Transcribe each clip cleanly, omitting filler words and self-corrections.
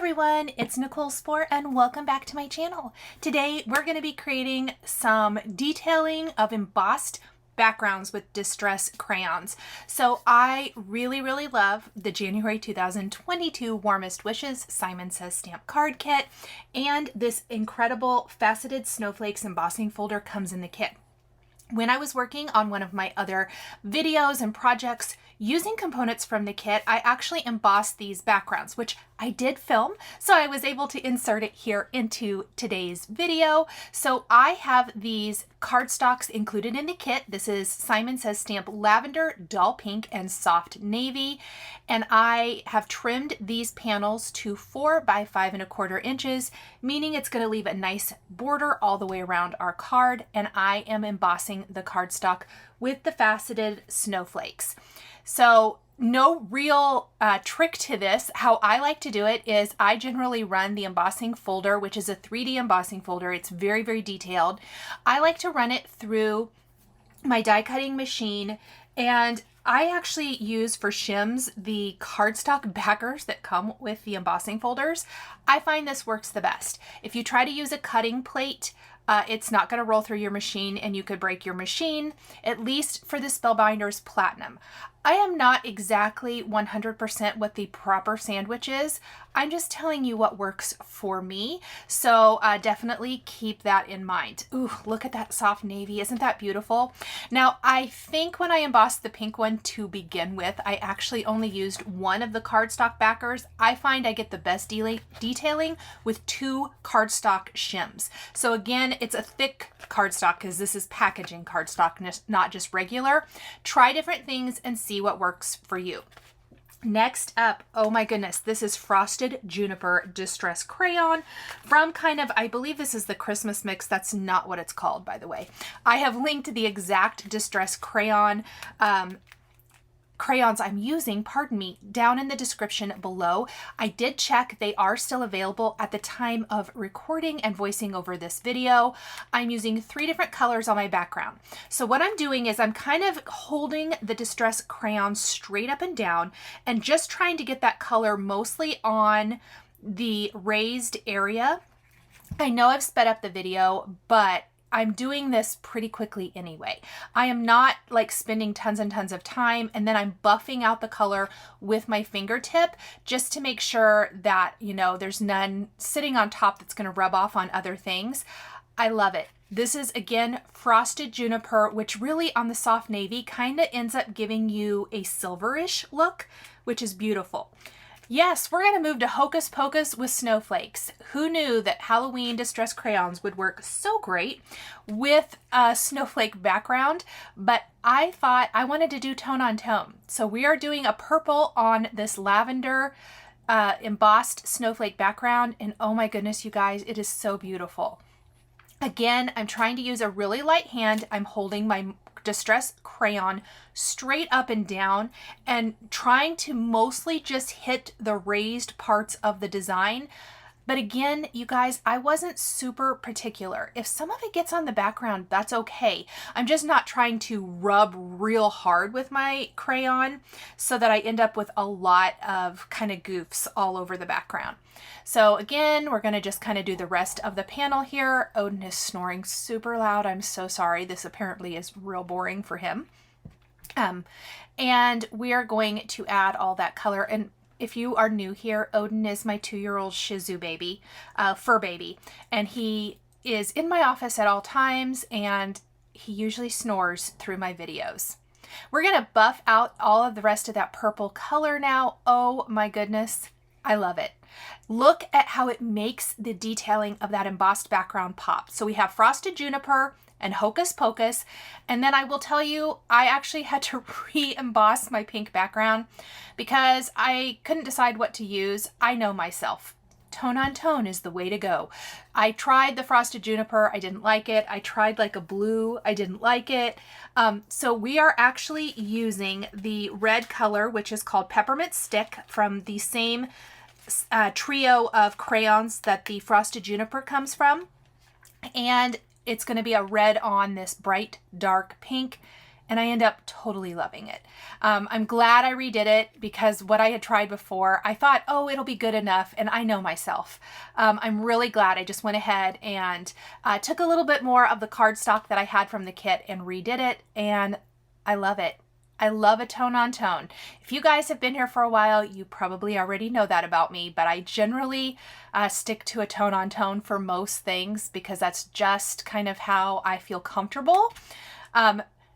everyone, it's Nicole Spohr and welcome back to my channel. Today we're going to be creating some detailing of embossed backgrounds with distress crayons. So I really love the January 2022 Warmest Wishes Simon Says stamp card kit, and this incredible faceted snowflakes embossing folder comes in the kit. When I was working on one of my other videos and projects using components from the kit, I actually embossed these backgrounds, which I did film, so I was able to insert it here into today's video. So I have these cardstocks included in the kit. This is Simon Says stamp lavender, dull pink, and soft navy. And I have trimmed these panels to 4 by 5 1/4 inches, meaning it's going to leave a nice border all the way around our card. And I am embossing the cardstock with the faceted snowflakes. So no real trick to this. How I like to do it is I generally run the embossing folder, which is a 3D embossing folder. It's very detailed. I like to run it through my die cutting machine, and I actually use for shims the cardstock backers that come with the embossing folders. I find this works the best. If you try to use a cutting plate, it's not going to roll through your machine and you could break your machine, at least for the Spellbinders Platinum. I am not exactly 100% what the proper sandwich is. I'm just telling you what works for me. So definitely keep that in mind. Ooh, look at that soft navy. Isn't that beautiful? Now, I think when I embossed the pink one to begin with, I actually only used one of the cardstock backers. I find I get the best detailing with 2 cardstock shims. So again, it's a thick cardstock because this is packaging cardstock, not just regular. Try different things and see what works for you. Next up, oh my goodness, this is Frosted Juniper Distress Crayon from I believe this is the Christmas mix. That's not what it's called, by the way. I have linked the exact distress crayons I'm using, down in the description below. I did check, they are still available at the time of recording and voicing over this video. I'm using 3 different colors on my background. So what I'm doing is I'm kind of holding the distress crayon straight up and down and just trying to get that color mostly on the raised area. I know I've sped up the video, but I'm doing this pretty quickly anyway. I am not like spending tons and tons of time, and then I'm buffing out the color with my fingertip just to make sure that, you know, there's none sitting on top that's going to rub off on other things. I love it. This is, again, Frosted Juniper, which really on the soft navy kind of ends up giving you a silverish look, which is beautiful. Yes, we're going to move to Hocus Pocus with snowflakes. Who knew that Halloween distress crayons would work so great with a snowflake background? But I thought I wanted to do tone on tone. So we are doing a purple on this lavender embossed snowflake background. And oh my goodness, you guys, it is so beautiful. Again, I'm trying to use a really light hand. I'm holding my distress crayon straight up and down and trying to mostly just hit the raised parts of the design. But again, you guys, I wasn't super particular. If some of it gets on the background, that's okay. I'm just not trying to rub real hard with my crayon so that I end up with a lot of kind of goofs all over the background. So again, we're going to just kind of do the rest of the panel here. Odin is snoring super loud. I'm so sorry. This apparently is real boring for him. And we are going to add all that color. And if you are new here, Odin is my 2-year-old Shih Tzu baby, fur baby, and he is in my office at all times, and he usually snores through my videos. We're going to buff out all of the rest of that purple color now. Oh my goodness, I love it. Look at how it makes the detailing of that embossed background pop. So we have Frosted Juniper and Hocus Pocus, and then I will tell you, I actually had to re-emboss my pink background because I couldn't decide what to use. I know myself. Tone on tone is the way to go. I tried the Frosted Juniper, I didn't like it. I tried like a blue, I didn't like it. So we are actually using the red color, which is called Peppermint Stick, from the same trio of crayons that the Frosted Juniper comes from. And it's going to be a red on this bright dark pink, and I end up totally loving it. I'm glad I redid it because what I had tried before, I thought, oh, it'll be good enough, and I know myself. I'm really glad I just went ahead and took a little bit more of the cardstock that I had from the kit and redid it, and I love it. I love a tone on tone. If you guys have been here for a while, you probably already know that about me, but I generally stick to a tone on tone for most things because that's just kind of how I feel comfortable.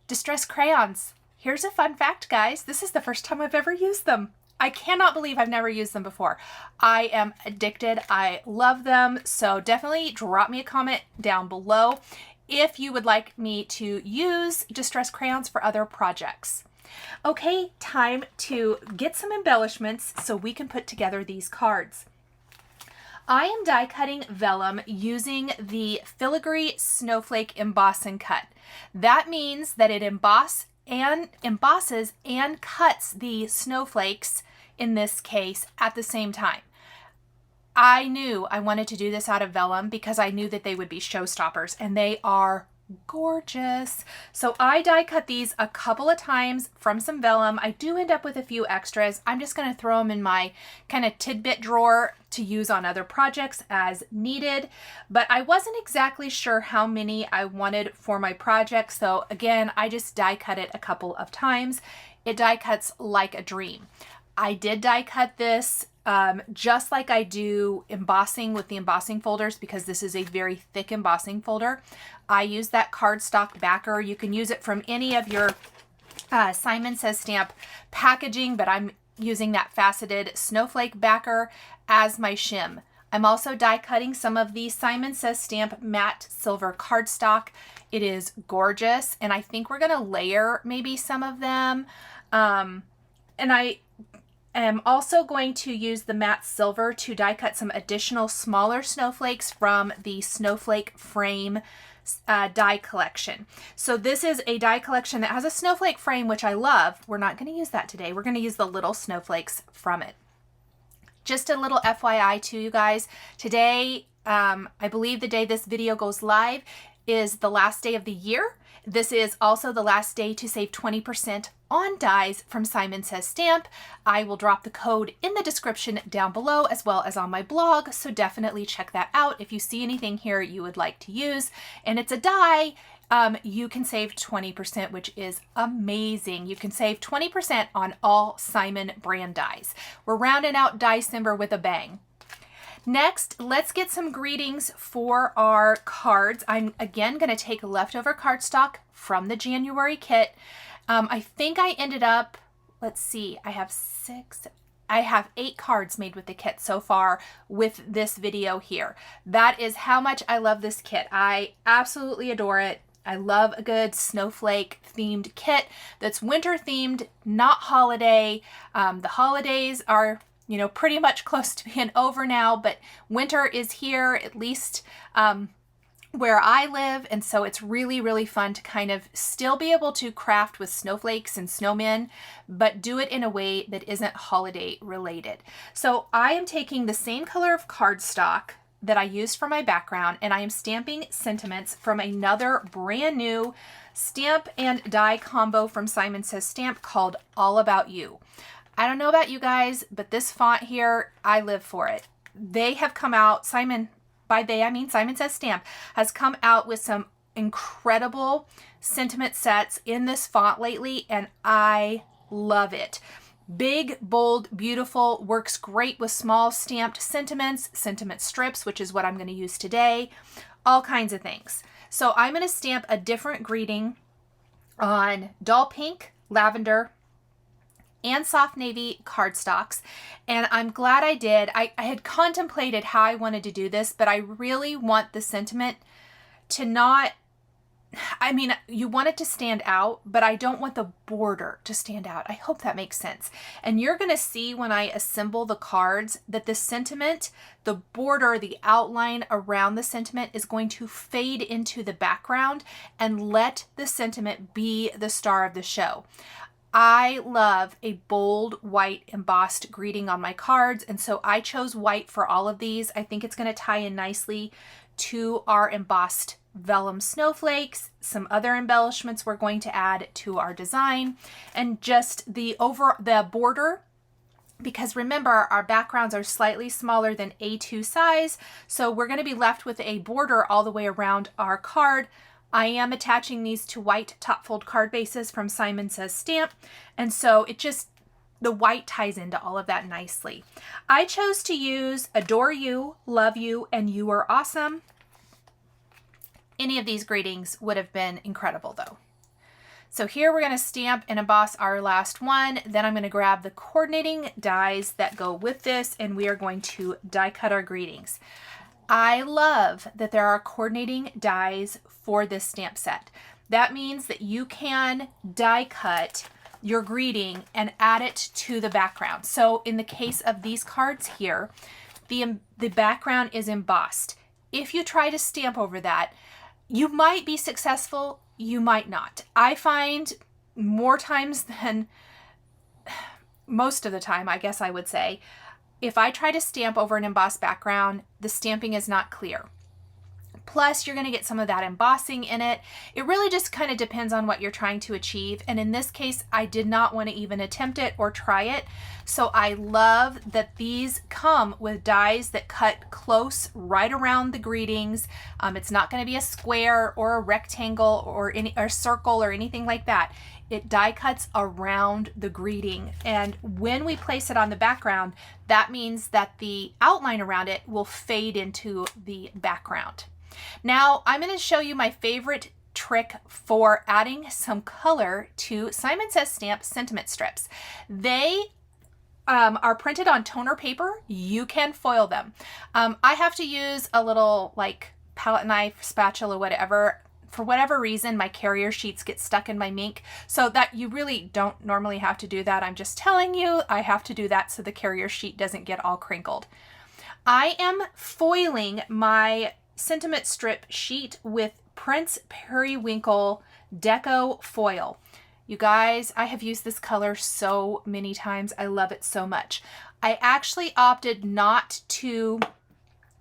Distress crayons. Here's a fun fact, guys. This is the first time I've ever used them. I cannot believe I've never used them before. I am addicted. I love them. So definitely drop me a comment down below if you would like me to use distress crayons for other projects. Okay, time to get some embellishments so we can put together these cards. I am die cutting vellum using the FILIGREE Snowflake Emboss and Cut. That means that it embosses and cuts the snowflakes, in this case, at the same time. I knew I wanted to do this out of vellum because I knew that they would be showstoppers, and they are gorgeous. So I die cut these a couple of times from some vellum. I do end up with a few extras. I'm just going to throw them in my kind of tidbit drawer to use on other projects as needed, but I wasn't exactly sure how many I wanted for my project. So again, I just die cut it a couple of times. It die cuts like a dream. I did die cut this just like I do embossing with the embossing folders because this is a very thick embossing folder. I use that cardstock backer. You can use it from any of your Simon Says Stamp packaging, but I'm using that faceted snowflake backer as my shim. I'm also die cutting some of the Simon Says Stamp matte silver cardstock. It is gorgeous, and I think we're gonna layer maybe some of them. And I am also going to use the matte silver to die cut some additional smaller snowflakes from the Snowflake Frame die collection. So this is a die collection that has a snowflake frame, which I love. We're not going to use that today. We're going to use the little snowflakes from it. Just a little FYI to you guys. Today, I believe the day this video goes live is the last day of the year. This is also the last day to save 20% on dies from Simon Says Stamp. I will drop the code in the description down below as well as on my blog, so definitely check that out if you see anything here you would like to use. And it's a die, you can save 20%, which is amazing. You can save 20% on all Simon brand dies. We're rounding out December with a bang. Next, let's get some greetings for our cards. I'm again going to take leftover cardstock from the January kit. I think I ended up, let's see, I have 8 cards made with the kit so far with this video here. That is how much I love this kit. I absolutely adore it. I love a good snowflake themed kit that's winter themed, not holiday. The holidays are, you know, pretty much close to being over now, but winter is here, at least where I live, and so it's really, really fun to kind of still be able to craft with snowflakes and snowmen, but do it in a way that isn't holiday related. So I am taking the same color of cardstock that I used for my background, and I am stamping sentiments from another brand new stamp and die combo from Simon Says Stamp called All About You. I don't know about you guys, but this font here, I live for it. They have come out, by they I mean Simon Says Stamp, has come out with some incredible sentiment sets in this font lately, and I love it. Big, bold, beautiful, works great with small stamped sentiments, sentiment strips, which is what I'm going to use today, all kinds of things. So I'm going to stamp a different greeting on Dull Pink, Lavender, and Soft Navy cardstocks, and I'm glad I did. I had contemplated how I wanted to do this, but I really want the sentiment to not, I mean, you want it to stand out, but I don't want the border to stand out. I hope that makes sense. And you're going to see when I assemble the cards that the sentiment, the border, the outline around the sentiment is going to fade into the background and let the sentiment be the star of the show. I love a bold white embossed greeting on my cards, and so I chose white for all of these. I think it's going to tie in nicely to our embossed vellum snowflakes, some other embellishments we're going to add to our design, and just the border, because remember our backgrounds are slightly smaller than A2 size, so we're going to be left with a border all the way around our card. I am attaching these to white top fold card bases from Simon Says Stamp, and so the white ties into all of that nicely. I chose to use Adore You, Love You, and You Are Awesome. Any of these greetings would have been incredible though. So here we're going to stamp and emboss our last one. Then I'm going to grab the coordinating dies that go with this, and we are going to die cut our greetings. I love that there are coordinating dies for this stamp set. That means that you can die cut your greeting and add it to the background. So in the case of these cards here, the background is embossed. If you try to stamp over that, you might be successful, you might not. I find more times than most of the time, I guess I would say, if I try to stamp over an embossed background, the stamping is not clear. Plus, you're going to get some of that embossing in it. It really just kind of depends on what you're trying to achieve. And in this case, I did not want to even attempt it or try it. So I love that these come with dies that cut close right around the greetings. It's not going to be a square or a rectangle or a circle or anything like that. It die cuts around the greeting. And when we place it on the background, that means that the outline around it will fade into the background. Now I'm going to show you my favorite trick for adding some color to Simon Says Stamp sentiment strips. They are printed on toner paper. You can foil them. I have to use a little like palette knife, spatula, whatever. For whatever reason, my carrier sheets get stuck in my Mica, so that you really don't normally have to do that. I'm just telling you, I have to do that so the carrier sheet doesn't get all crinkled. I am foiling my sentiment strip sheet with Prince Periwinkle Deco Foil. You guys, I have used this color so many times. I love it so much. I actually opted not to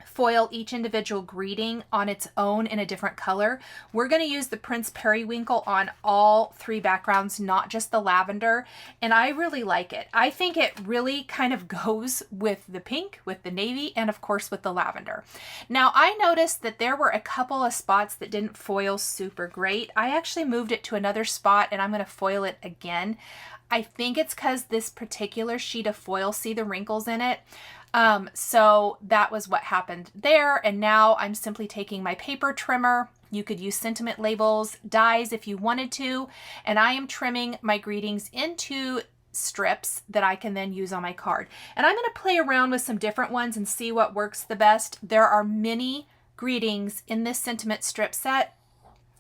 foil each individual greeting on its own in a different color. We're going to use the Prince Periwinkle on all three backgrounds, not just the lavender, and I really like it. I think it really kind of goes with the pink, with the navy, and of course with the lavender. Now I noticed that there were a couple of spots that didn't foil super great. I actually moved it to another spot and I'm going to foil it again. I think it's because this particular sheet of foil, see the wrinkles in it? So that was what happened there. And now I'm simply taking my paper trimmer. You could use sentiment labels, dies if you wanted to, and I am trimming my greetings into strips that I can then use on my card. And I'm going to play around with some different ones and see what works the best. There are many greetings in this sentiment strip set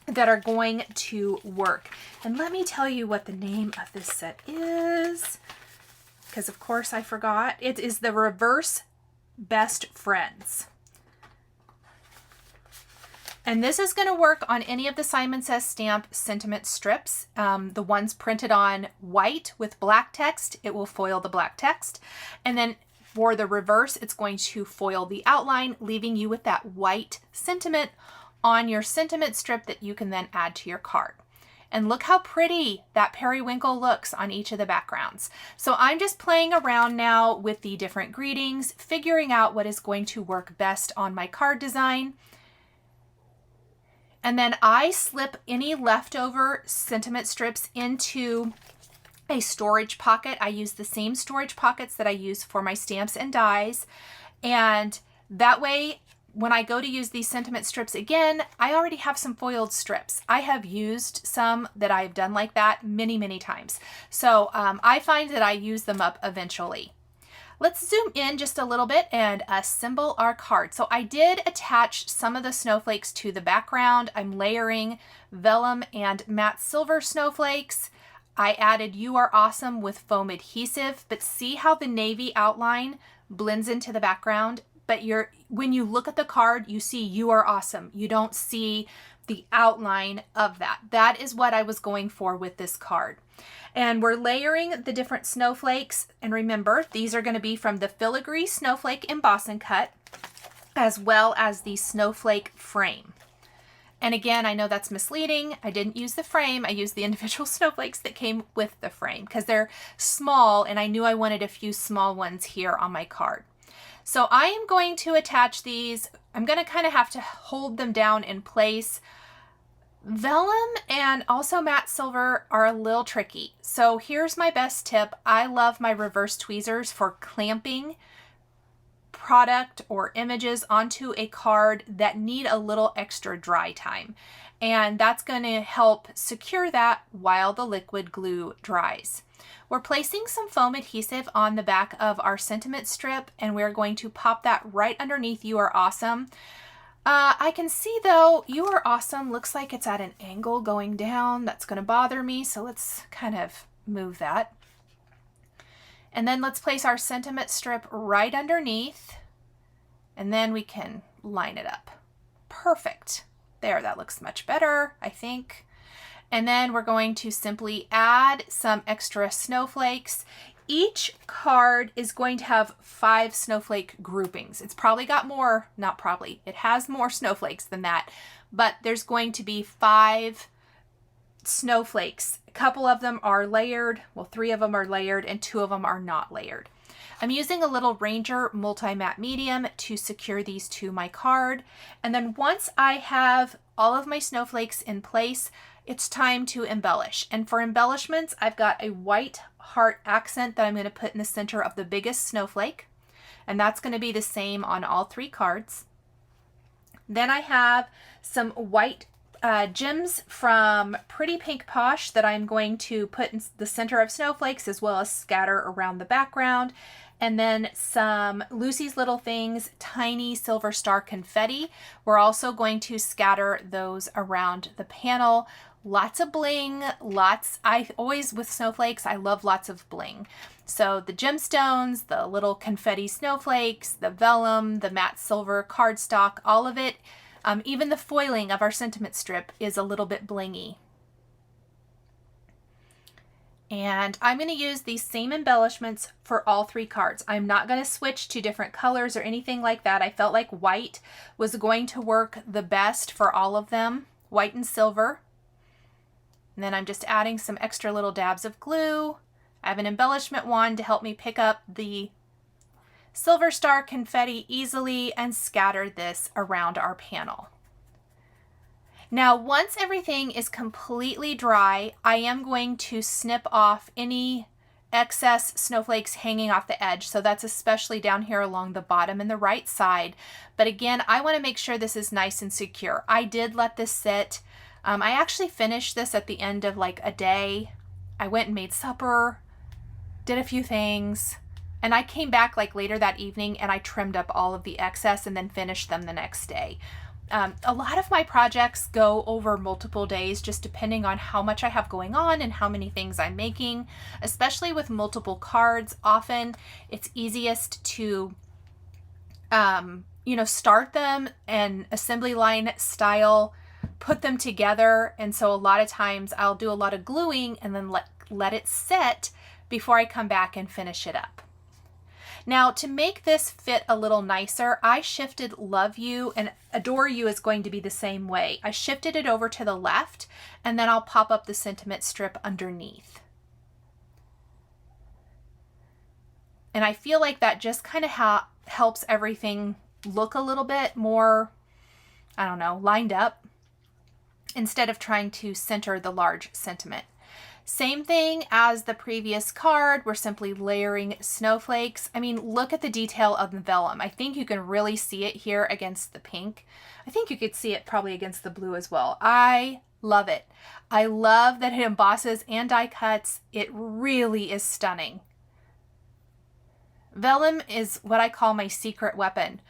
that are going to work. And let me tell you what the name of this set is, because of course I forgot. It is the Reverse Best Friends. And this is going to work on any of the Simon Says Stamp sentiment strips. The ones printed on white with black text, it will foil the black text. And then for the reverse, it's going to foil the outline, leaving you with that white sentiment on your sentiment strip that you can then add to your card. And look how pretty that periwinkle looks on each of the backgrounds. So I'm just playing around now with the different greetings, figuring out what is going to work best on my card design. And then I slip any leftover sentiment strips into a storage pocket. I use the same storage pockets that I use for my stamps and dies. And that way, when I go to use these sentiment strips again, I already have some foiled strips. I have used some that I've done like that many, many times. So I find that I use them up eventually. Let's zoom in just a little bit and assemble our card. So I did attach some of the snowflakes to the background. I'm layering vellum and matte silver snowflakes. I added You Are Awesome with foam adhesive, but see how the navy outline blends into the background? But when you look at the card, you see You Are Awesome. You don't see the outline of that. That is what I was going for with this card. And we're layering the different snowflakes. And remember, these are going to be from the FILIGREE Snowflake Emboss and Cut, as well as the snowflake frame. And again, I know that's misleading. I didn't use the frame. I used the individual snowflakes that came with the frame because they're small, and I knew I wanted a few small ones here on my card. So I am going to attach these. I'm going to kind of have to hold them down in place. Vellum and also matte silver are a little tricky. So here's my best tip. I love my reverse tweezers for clamping product or images onto a card that need a little extra dry time. And that's going to help secure that while the liquid glue dries. We're placing some foam adhesive on the back of our sentiment strip, and we're going to pop that right underneath You Are Awesome. I can see though, You Are Awesome looks like it's at an angle going down. That's going to bother me, so let's kind of move that. And then let's place our sentiment strip right underneath, and then we can line it up. Perfect. There, that looks much better, I think. And then we're going to simply add some extra snowflakes. Each card is going to have 5 snowflake groupings. It's probably got more, not probably, it has more snowflakes than that, but there's going to be 5 snowflakes. A couple of them are layered, well, 3 of them are layered and 2 of them are not layered. I'm using a little Ranger multi-matte medium to secure these to my card. And then once I have all of my snowflakes in place, it's time to embellish. And for embellishments, I've got a white heart accent that I'm going to put in the center of the biggest snowflake. And that's going to be the same on all 3 cards. Then I have some white gems from Pretty Pink Posh that I'm going to put in the center of snowflakes as well as scatter around the background. And then some Lucy's Little Things tiny silver star confetti. We're also going to scatter those around the panel. Lots of bling, I always, with snowflakes, I love lots of bling. So the gemstones, the little confetti snowflakes, the vellum, the matte silver cardstock, all of it. Even the foiling of our sentiment strip is a little bit blingy. And I'm going to use these same embellishments for all 3 cards. I'm not going to switch to different colors or anything like that. I felt like white was going to work the best for all of them, white and silver. And then I'm just adding some extra little dabs of glue. I have an embellishment wand to help me pick up the silver star confetti easily and scatter this around our panel. Now, once everything is completely dry, I am going to snip off any excess snowflakes hanging off the edge. So that's especially down here along the bottom and the right side. But again, I want to make sure this is nice and secure. I did let this sit. I actually finished this at the end of like a day. I went and made supper, did a few things, and I came back like later that evening and I trimmed up all of the excess and then finished them the next day. A lot of my projects go over multiple days, just depending on how much I have going on and how many things I'm making, especially with multiple cards. Often it's easiest to, start them and assembly line style, put them together. And so a lot of times I'll do a lot of gluing and then let it set before I come back and finish it up. Now, to make this fit a little nicer, I shifted Love You, and Adore You is going to be the same way. I shifted it over to the left, and then I'll pop up the sentiment strip underneath. And I feel like that just kind of helps everything look a little bit more, I don't know, lined up, instead of trying to center the large sentiment. Same thing as the previous card. We're simply layering snowflakes. I mean, look at the detail of the vellum. I think you can really see it here against the pink. I think you could see it probably against the blue as well. I love it. I love that it embosses and die cuts. It really is stunning. Vellum is what I call my secret weapon.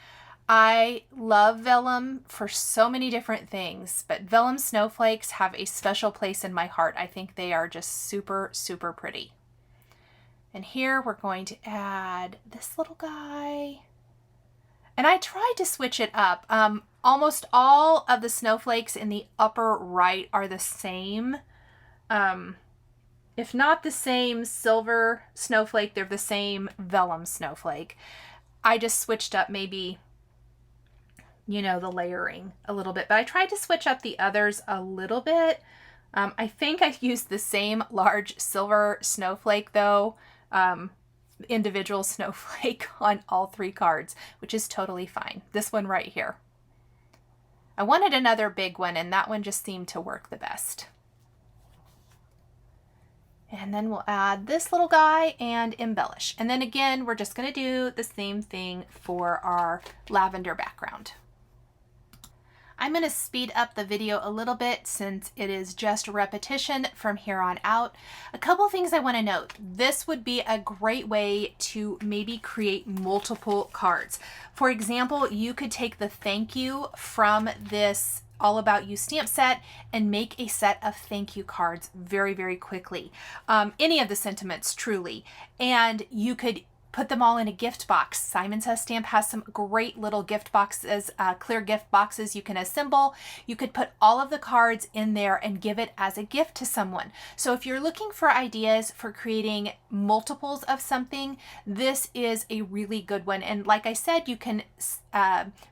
I love vellum for so many different things, but vellum snowflakes have a special place in my heart. I think they are just super, super pretty. And here we're going to add this little guy. And I tried to switch it up. Almost all of the snowflakes in the upper right are the same. If not the same silver snowflake, they're the same vellum snowflake. I just switched up maybe, you know, the layering a little bit, but I tried to switch up the others a little bit. I think I used the same large silver snowflake though, individual snowflake on all 3 cards, which is totally fine. This one right here. I wanted another big one, and that one just seemed to work the best. And then we'll add this little guy and embellish. And then again, we're just going to do the same thing for our lavender background. I'm going to speed up the video a little bit since it is just repetition from here on out. A couple things I want to note. This would be a great way to maybe create multiple cards. For example, you could take the thank you from this All About You stamp set and make a set of thank you cards very, very quickly. Any of the sentiments, truly. And you could put them all in a gift box. Simon Says Stamp has some great little gift boxes, clear gift boxes you can assemble. You could put all of the cards in there and give it as a gift to someone. So if you're looking for ideas for creating multiples of something, this is a really good one. And like I said, you can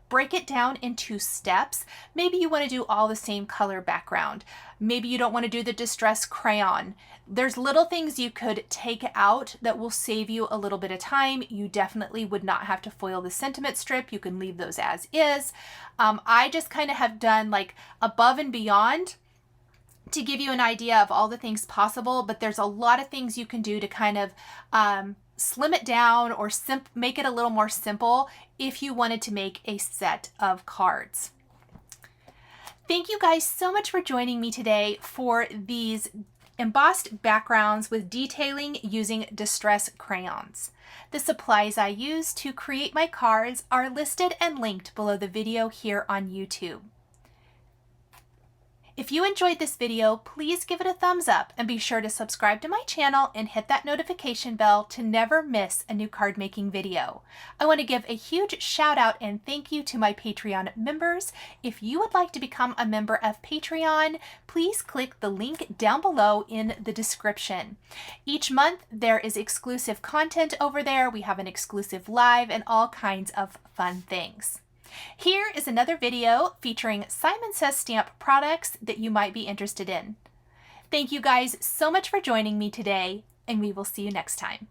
break it down into steps. Maybe you want to do all the same color background. Maybe you don't want to do the distress crayon. There's little things you could take out that will save you a little bit of time. You definitely would not have to foil the sentiment strip. You can leave those as is. I just kind of have done like above and beyond to give you an idea of all the things possible, but there's a lot of things you can do to kind of slim it down or make it a little more simple if you wanted to make a set of cards. Thank you guys so much for joining me today for these embossed backgrounds with detailing using distress crayons. The supplies I use to create my cards are listed and linked below the video here on YouTube. If you enjoyed this video, please give it a thumbs up and be sure to subscribe to my channel and hit that notification bell to never miss a new card making video. I want to give a huge shout out and thank you to my Patreon members. If you would like to become a member of Patreon, please click the link down below in the description. Each month there is exclusive content over there. We have an exclusive live and all kinds of fun things. Here is another video featuring Simon Says Stamp products that you might be interested in. Thank you guys so much for joining me today, and we will see you next time.